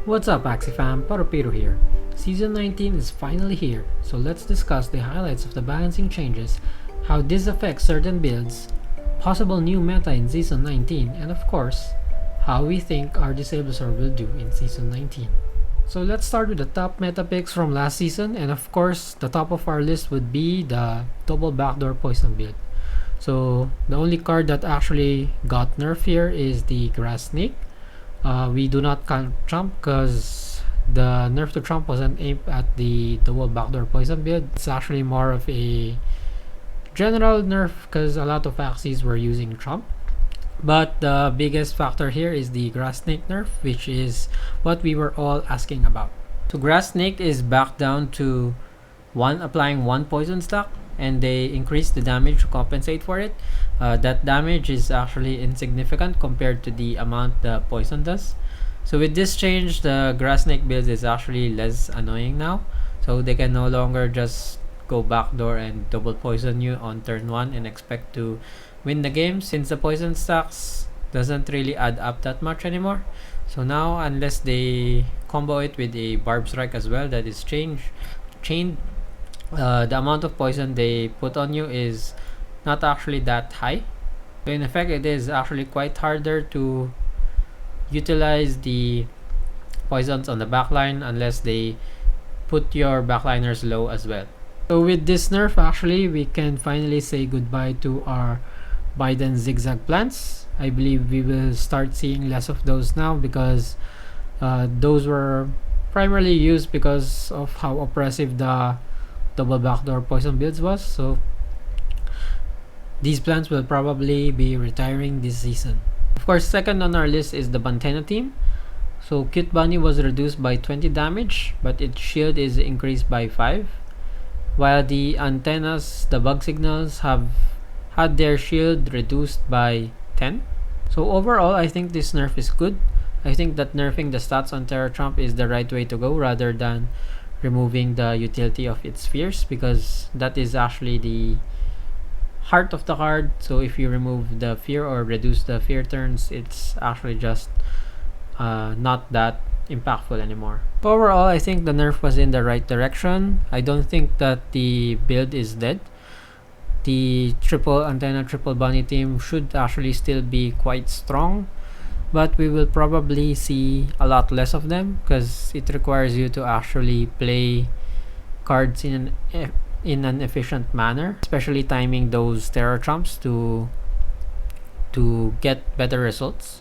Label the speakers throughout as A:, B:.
A: What's up Axie fam, parupiro here. Season 19 is finally here, so let's discuss the highlights of the balancing changes, how this affects certain builds, possible new meta in Season 19, and of course, how we think our Disablosaur will do in Season 19. So let's start with the top meta picks from last season, and of course, the top of our list would be the double backdoor poison build. So the only card that actually got nerfed here is the grass snake. We do not count Trump because the nerf to Trump wasn't aimed at the double backdoor poison build. It's actually more of a general nerf because a lot of Axies were using Trump. But the biggest factor here is the grass snake nerf, which is what we were all asking about. So grass snake is back down to applying one poison stack, and they increase the damage to compensate for it. That damage is actually insignificant compared to the amount the poison does. So with this change, the grass snake build is actually less annoying now. So they can no longer just go backdoor and double poison you on turn 1 and expect to win the game, since the poison stacks doesn't really add up that much anymore. So now, unless they combo it with a barb strike as well that is chained, the amount of poison they put on you is not actually that high. So in effect, it is actually quite harder to utilize the poisons on the backline unless they put your backliners low as well. So with this nerf, actually, we can finally say goodbye to our Biden zigzag plants. I believe we will start seeing less of those now because those were primarily used because of how oppressive the double backdoor poison builds was. So these plants will probably be retiring this season. Of course, second on our list is the Bantena team. So Cute Bunny was reduced by 20 damage, but its shield is increased by 5, while the antennas, the bug signals, have had their shield reduced by 10. So overall, I think this nerf is good. I think that nerfing the stats on Terra Trump is the right way to go rather than removing the utility of its spheres, because that is actually the heart of the card. So if you remove the fear or reduce the fear turns, it's actually just not that impactful anymore. Overall, I think the nerf was in the right direction. I don't think that the build is dead. The triple antenna, triple bunny team should actually still be quite strong, but we will probably see a lot less of them because it requires you to actually play cards in an efficient manner, especially timing those terror trumps to get better results.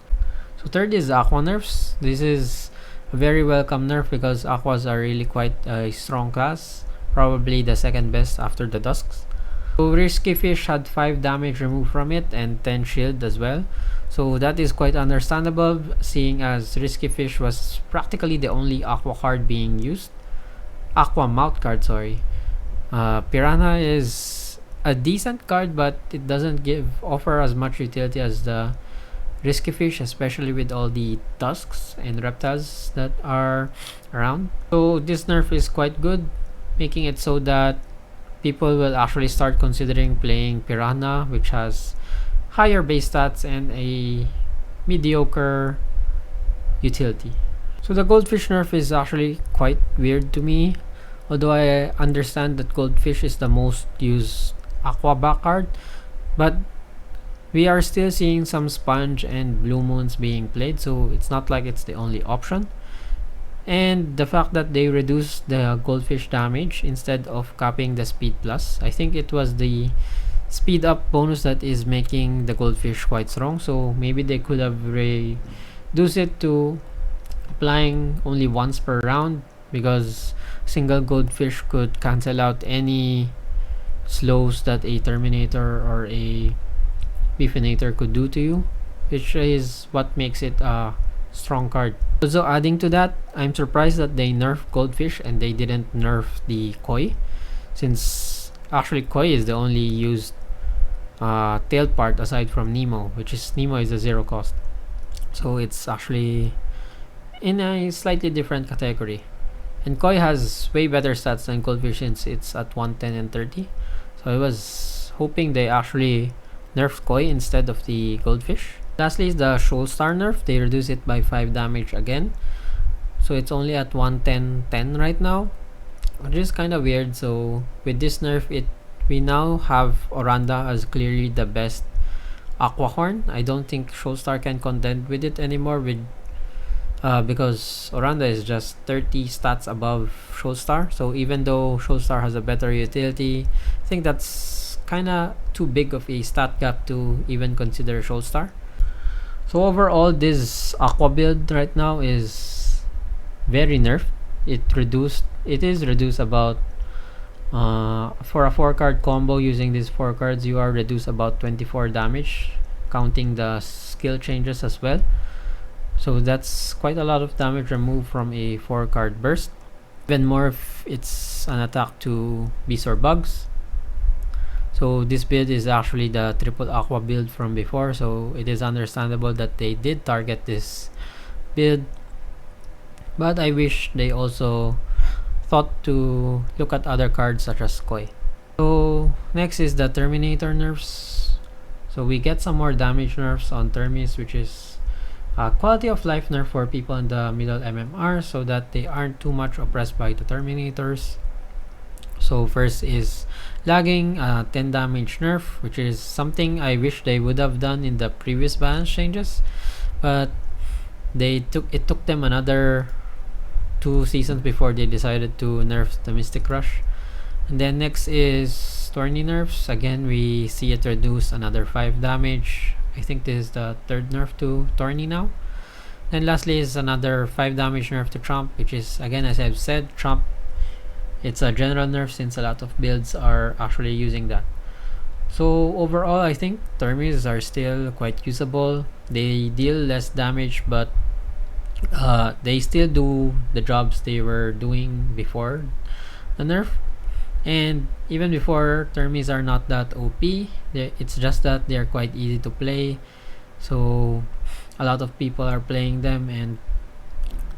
A: So third is aqua nerfs. This is a very welcome nerf because aquas are really quite a strong class, probably the second best after the dusks. So Risky Fish had 5 damage removed from it and 10 shield as well. So that is quite understandable, seeing as Risky Fish was practically the only aqua card being used. Aqua mount card, sorry. Piranha is a decent card, but it doesn't offer as much utility as the Risky Fish, especially with all the tusks and reptiles that are around. So this nerf is quite good, making it so that people will actually start considering playing Piranha, which has higher base stats and a mediocre utility. So the Goldfish nerf is actually quite weird to me, although I understand that Goldfish is the most used aqua back card, but we are still seeing some Sponge and Blue Moons being played, so it's not like it's the only option. And the fact that they reduced the Goldfish damage instead of capping the speed plus, I think it was the speed up bonus that is making the Goldfish quite strong. So maybe they could have reduced it to applying only once per round, because single Goldfish could cancel out any slows that a Terminator or a Beefinator could do to you, which is what makes it a strong card. Also adding to that, I'm surprised that they nerfed Goldfish and they didn't nerf the Koi, since actually Koi is the only used tail part aside from Nemo, which is Nemo is a 0 cost. So it's actually in a slightly different category. And Koi has way better stats than Goldfish since it's at 110 and 30. So I was hoping they actually nerfed Koi instead of the Goldfish. Lastly is the Shoal Star nerf. They reduce it by 5 damage again. so it's only at 110.10 right now, which is kind of weird. So with this nerf, we now have Oranda as clearly the best Aqua Horn. I don't think Showstar can contend with it anymore because Oranda is just 30 stats above Showstar. So even though Showstar has a better utility, I think that's kind of too big of a stat gap to even consider Showstar. So overall, this Aqua build right now is very nerfed. It is reduced about for a 4-card combo. Using these 4 cards, you are reduced about 24 damage, counting the skill changes as well. So that's quite a lot of damage removed from a 4-card burst. Even more if it's an attack to beasts or bugs. So this build is actually the triple Aqua build from before, so it is understandable that they did target this build, but I wish they also thought to look at other cards such as Koi. So next is the Terminator nerfs. So we get some more damage nerfs on Termis, which is a quality of life nerf for people in the middle MMR, so that they aren't too much oppressed by the Terminators. So first is lagging, 10 damage nerf, which is something I wish they would have done in the previous balance changes, but it took them another 2 seasons before they decided to nerf the Mystic Rush. And then next is Tourney nerfs. Again, we see it reduce another 5 damage. I think this is the 3rd nerf to Tourney now. Then lastly is another 5 damage nerf to Trump, which is, again, as I've said, Trump, it's a general nerf since a lot of builds are actually using that. So overall, I think Termis are still quite usable. They deal less damage, but they still do the jobs they were doing before the nerf. And even before, Termis are not that OP. It's just that they're quite easy to play, so a lot of people are playing them, and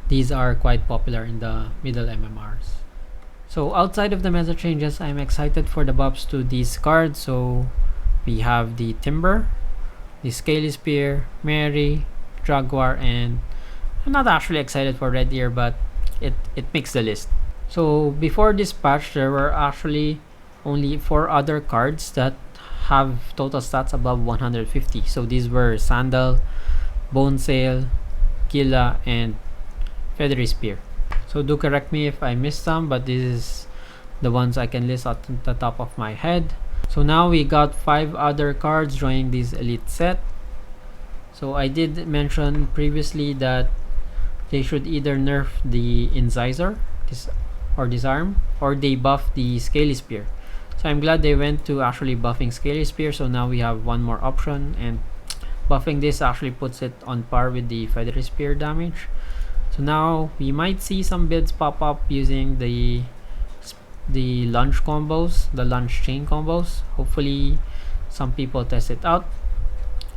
A: these are quite popular in the middle MMRs. So outside of the meta changes, I'm excited for the buffs to these cards. So we have the Timber, the Scaly Spear, Mary, Jaguar, and I'm not actually excited for Red Ear, but it makes the list. So before this patch, there were actually only 4 other cards that have total stats above 150. So these were Sandal, Bone Sail, Gila, and Feathery Spear. So do correct me if I missed some, but this is the ones I can list at the top of my head. So now we got 5 other cards joining this elite set. So I did mention previously that they should either nerf the Incisor or Disarm, or they buff the Scaly Spear. So I'm glad they went to actually buffing Scaly Spear, so now we have one more option, and buffing this actually puts it on par with the Feathery Spear damage. So now we might see some builds pop up using the lunge combos, the lunge chain combos. Hopefully some people test it out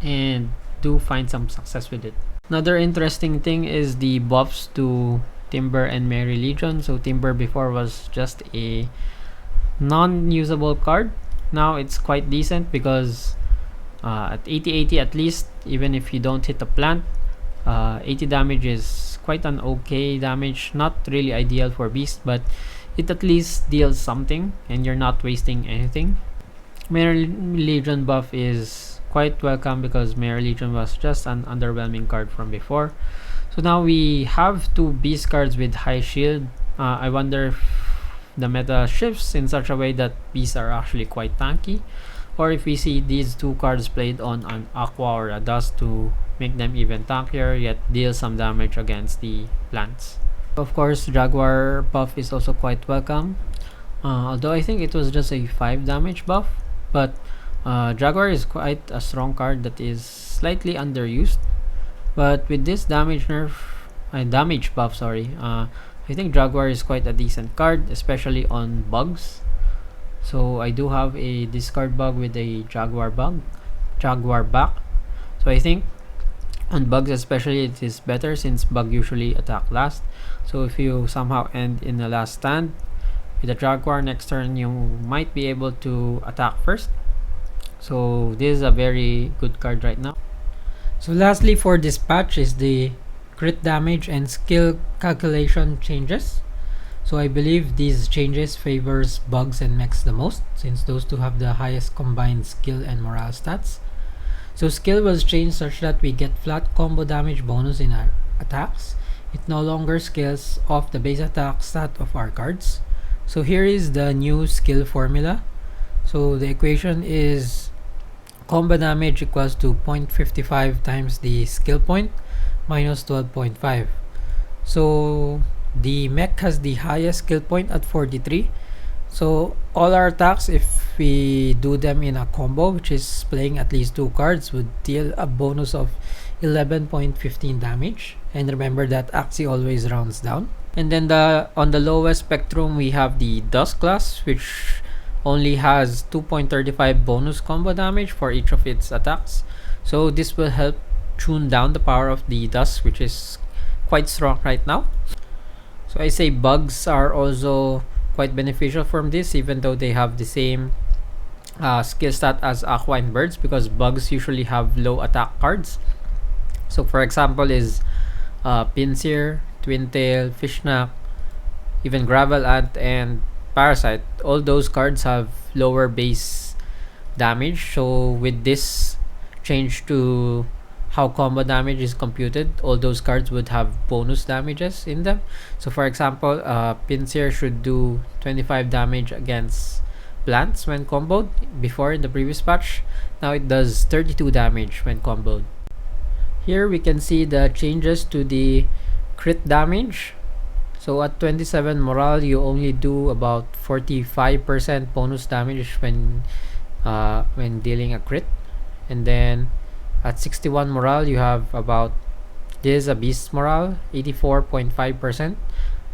A: and do find some success with it. Another interesting thing is the buffs to Timber and Mary Legion. So Timber before was just a non-usable card. Now it's quite decent because at 80-80 at least, even if you don't hit the plant, 80 damage is quite an okay damage. Not really ideal for beast, but it at least deals something and you're not wasting anything. Mary Legion buff is quite welcome because Mary Legion was just an underwhelming card from before. So now we have 2 beast cards with high shield. I wonder if the meta shifts in such a way that beasts are actually quite tanky, or if we see these 2 cards played on an Aqua or a Dust to make them even tankier yet deal some damage against the plants. Of course, Jaguar buff is also quite welcome, although I think it was just a 5 damage buff, but Jaguar is quite a strong card that is slightly underused. But with this damage buff, I think Jaguar is quite a decent card, especially on bugs. So I do have a discard bug with a Jaguar back. So I think on bugs especially it is better since bug usually attack last. So if you somehow end in the last stand with a Jaguar next turn, you might be able to attack first. So this is a very good card right now. So lastly for this patch is the crit damage and skill calculation changes. So I believe these changes favors bugs and mechs the most, since those two have the highest combined skill and morale stats. So skill was changed such that we get flat combo damage bonus in our attacks. It no longer scales off the base attack stat of our cards. So here is the new skill formula. So the equation is combo damage equals to 0.55 times the skill point minus 12.5. So the mech has the highest skill point at 43. So all our attacks, if we do them in a combo, which is playing at least 2 cards, would deal a bonus of 11.15 damage. And remember that Axie always rounds down. And then on the lowest spectrum, we have the Dust class, which only has 2.35 bonus combo damage for each of its attacks. So this will help tune down the power of the Dust, which is quite strong right now. So I say bugs are also quite beneficial from this, even though they have the same skill stat as Aqua and Birds, because bugs usually have low attack cards. So for example is Pinsir, Twintail, Fishknack, even Gravel Ant and Parasite. All those cards have lower base damage. So with this change to how combo damage is computed, all those cards would have bonus damages in them. So for example, Pinsir should do 25 damage against plants when comboed. Before, in the previous patch, now it does 32 damage when comboed. Here we can see the changes to the crit damage. So at 27 morale, you only do about 45% bonus damage when dealing a crit. And then at 61 morale, you have about, this is a beast morale, 84.5%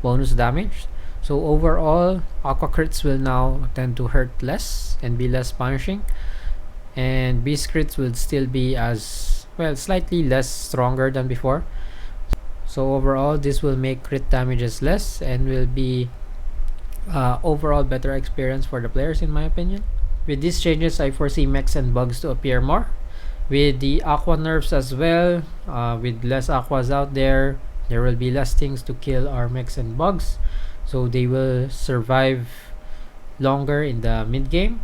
A: bonus damage. So overall, aqua crits will now tend to hurt less and be less punishing, and beast crits will still be as well, slightly less stronger than before. So overall, this will make crit damages less and will be overall better experience for the players, in my opinion. With these changes, I foresee mechs and bugs to appear more. With the aqua nerfs as well, with less aquas out there will be less things to kill our mechs and bugs, so they will survive longer in the mid game.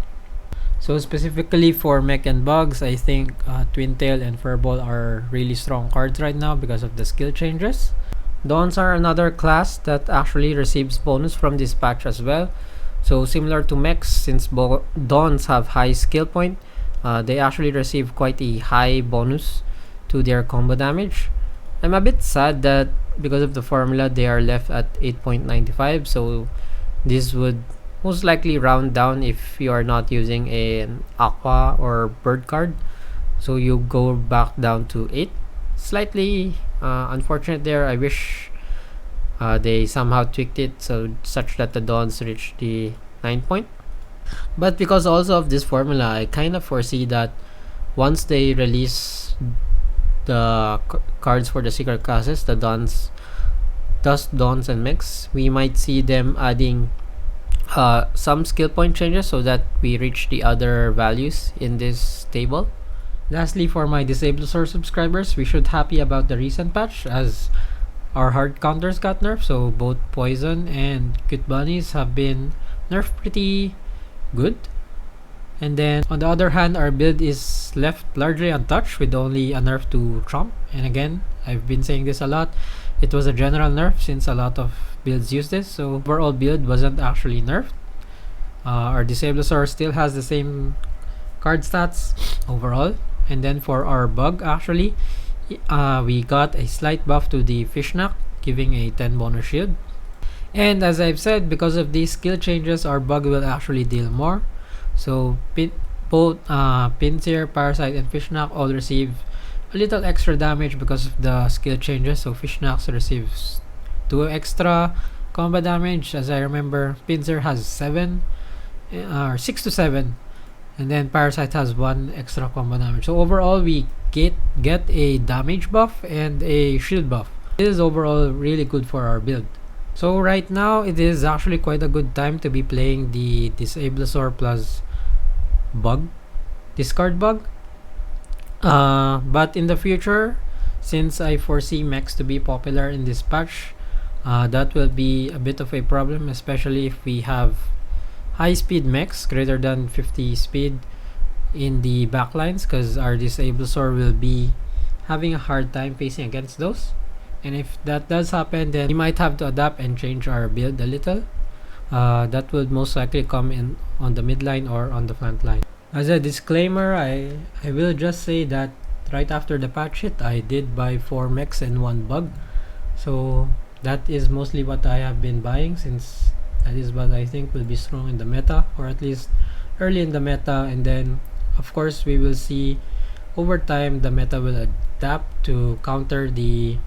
A: So specifically for mech and bugs, I think Twintail and Furball are really strong cards right now because of the skill changes. Dawns are another class that actually receives bonus from this patch as well. So similar to mechs, since Dawns have high skill point, they actually receive quite a high bonus to their combo damage. I'm a bit sad that because of the formula they are left at 8.95, so this would most likely round down if you are not using an aqua or bird card, so you go back down to 8. Slightly unfortunate there. I wish they somehow tweaked it such that the Dawns reach the 9 point. But because also of this formula, I kind of foresee that once they release the cards for the secret classes, the Dawns, Dust, Dawns, and Mix, we might see them adding some skill point changes so that we reach the other values in this table. Lastly, for my Disablosaur subscribers, we should happy about the recent patch as our hard counters got nerfed, so both Poison and Cute Bunnies have been nerfed pretty good. And then on the other hand, our build is left largely untouched with only a nerf to Trump. And again, I've been saying this a lot, it was a general nerf since a lot of builds use this, so overall build wasn't actually nerfed. Our Disablosaur still has the same card stats overall. And then for our bug, actually we got a slight buff to the Fishknack, giving a 10 bonus shield. And as I've said, because of these skill changes, our bug will actually deal more. So both Pinsir, Parasite, and Fishknack all receive a little extra damage because of the skill changes. So Fishknack receives 2 extra combat damage. As I remember, Pinsir has 7 or 6 to 7, and then Parasite has 1 extra combat damage. So overall, we get a damage buff and a shield buff. This is overall really good for our build. So right now, it is actually quite a good time to be playing the Disablosaur plus bug, discard bug. But in the future, since I foresee mechs to be popular in this patch, that will be a bit of a problem, especially if we have high speed mechs greater than 50 speed in the backlines, because our Disablesaur will be having a hard time facing against those. And if that does happen, then we might have to adapt and change our build a little. That would most likely come in on the midline or on the front line. As a disclaimer, I will just say that right after the patch hit, I did buy 4 mechs and 1 bug. So that is mostly what I have been buying, since that is what I think will be strong in the meta, or at least early in the meta. And then of course we will see over time the meta will adapt to counter the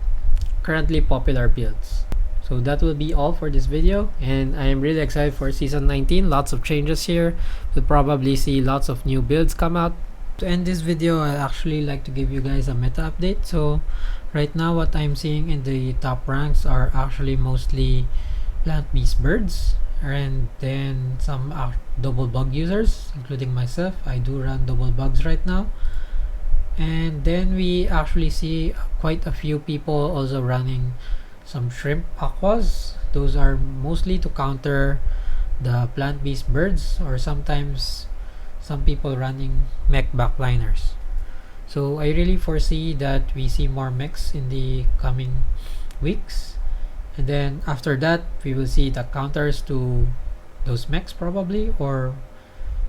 A: currently popular builds. So that will be all for this video, and I am really excited for season 19. Lots of changes here. We'll probably see lots of new builds come out. To end this video, I actually like to give you guys a meta update. So right now what I'm seeing in the top ranks are actually mostly plant beast birds, and then some double bug users, including myself. I do run double bugs right now. And then we actually see quite a few people also running some shrimp aquas. Those are mostly to counter the plant beast birds, or sometimes some people running mech backliners. So I really foresee that we see more mechs in the coming weeks, and then after that we will see the counters to those mechs probably, or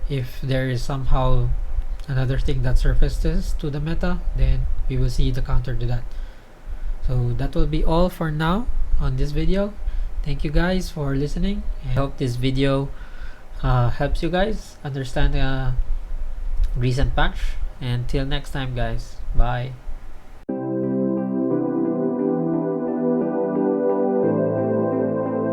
A: if there is somehow another thing that surfaces to the meta, then we will see the counter to that. So that will be all for now on this video. Thank you guys for listening. I hope this video helps you guys understand the recent patch. And till next time guys, bye.